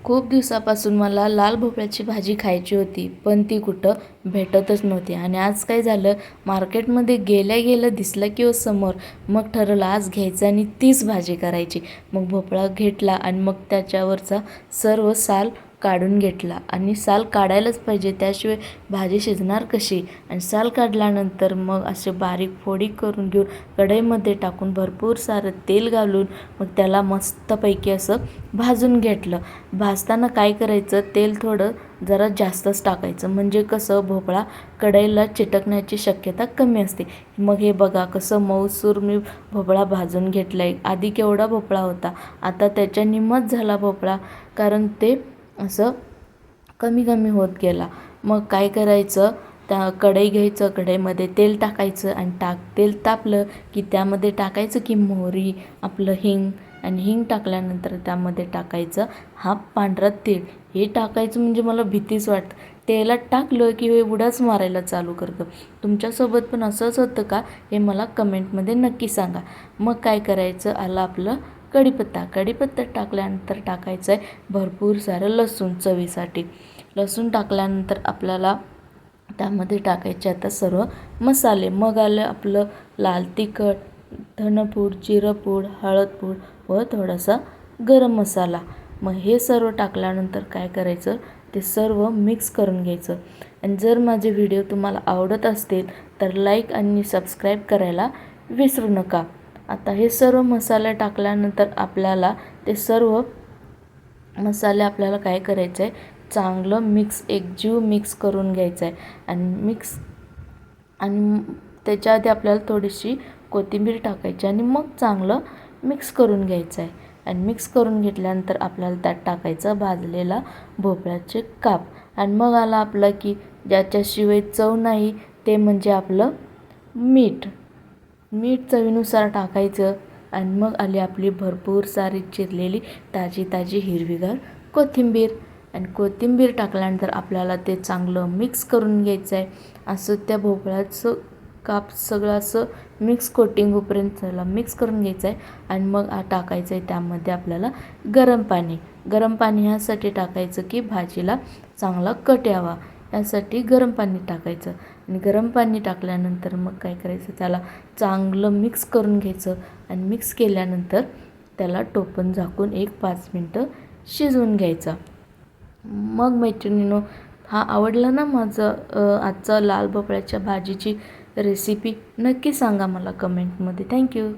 खूप दिवसापासून मला लाल भोपळ्याची भाजी खायची होती, पण ती कुठं भेटतच नव्हती. आणि आज काय झालं, मार्केटमध्ये गेल्या गेलं दिसलं की हो समोर. मग ठरवलं आज घ्यायचं आणि तीच भाजी करायची. मग भोपळा घेतला आणि मग त्याच्यावरचा सर्व साल काढून घेतला. आणि साल काढायलाच पाहिजे, त्याशिवाय भाजी शिजणार कशी. आणि साल काढल्यानंतर मग असे बारीक फोडी करून घेऊन कढईमध्ये टाकून भरपूर सारं तेल घालून मग त्याला मस्तपैकी असं भाजून घेतलं. भाजताना काय करायचं, तेल थोडं जरा जास्तच टाकायचं, म्हणजे कसं भोपळा कढईला चिटकण्याची शक्यता कमी असते. मग हे बघा कसं मऊसूर मी भोपळा भाजून घेतला आहे. आधी केवढा भोपळा होता, आता त्याच्या निम्मच झाला भोपळा, कारण ते असं कमी कमी होत गेला. मग काय करायचं, त्या कढई घ्यायचं, कढईमध्ये तेल टाकायचं आणि तेल तापलं की त्यामध्ये टाकायचं की मोहरी, आपलं हिंग. आणि हिंग टाकल्यानंतर त्यामध्ये टाकायचं हा पांढरा तीळ. हे टाकायचं म्हणजे मला भीतीच वाटतं, तेलात टाकलं की हे उड्याच मारायला चालू करतं. तुमच्यासोबत पण असंच होतं का, हे मला कमेंटमध्ये नक्की सांगा. मग काय करायचं, आलं आपलं कढीपत्ता टाकल्यानंतर टाकायचं आहे भरपूर सारं लसूण चवीसाठी. लसूण टाकल्यानंतर आपल्याला त्यामध्ये टाकायचे आता सर्व मसाले. मग आलं आपलं लाल तिखट, धनपूड, जिरपूड, हळदपूड व थोडासा गरम मसाला. मग हे सर्व टाकल्यानंतर काय करायचं, ते सर्व मिक्स करून घ्यायचं. आणि जर माझे व्हिडिओ तुम्हाला आवडत असतील तर लाईक आणि सबस्क्राईब करायला विसरू नका. आता हे सर्व मसाले टाकल्यानंतर आपल्याला ते सर्व मसाले आपल्याला काय करायचं आहे, चांगलं एकजीव मिक्स करून घ्यायचं आहे. आणि त्याच्या आधी आपल्याला थोडीशी कोथिंबीर टाकायची आणि मग चांगलं मिक्स करून घ्यायचं आहे. आणि मिक्स करून घेतल्यानंतर आपल्याला त्यात टाकायचं भाजलेला भोपळ्याचे काप. आणि मग आला आपलं की ज्याच्याशिवाय चव नाही, ते म्हणजे आपलं मीठ. चवीनुसार टाकायचं. आणि मग आली आपली भरपूर सारी चिरलेली ताजी ताजी हिरवीगार कोथिंबीर. आणि कोथिंबीर टाकल्यानंतर आपल्याला ते चांगलं मिक्स करून घ्यायचं आहे. असं त्या भोपळ्याचं काप सगळं असं मिक्स कोटिंग होईपर्यंत त्याला मिक्स करून घ्यायचं आहे. आणि मग टाकायचं आहे त्यामध्ये आपल्याला गरम पाणी. गरम पाणी ह्यासाठी टाकायचं की भाजीला चांगला कट यावा, यासाठी गरम पाणी टाकायचं. आणि गरम पाणी टाकल्यानंतर मग काय करायचं, त्याला चांगलं मिक्स करून घ्यायचं. आणि मिक्स केल्यानंतर त्याला टोपण झाकून 1-5 मिनटं शिजवून घ्यायचं. मग मैत्रिणींनो, हा आवडला ना माझं आजचं लाल भोपळ्याच्या भाजीची रेसिपी, नक्की सांगा मला कमेंटमध्ये. थँक्यू.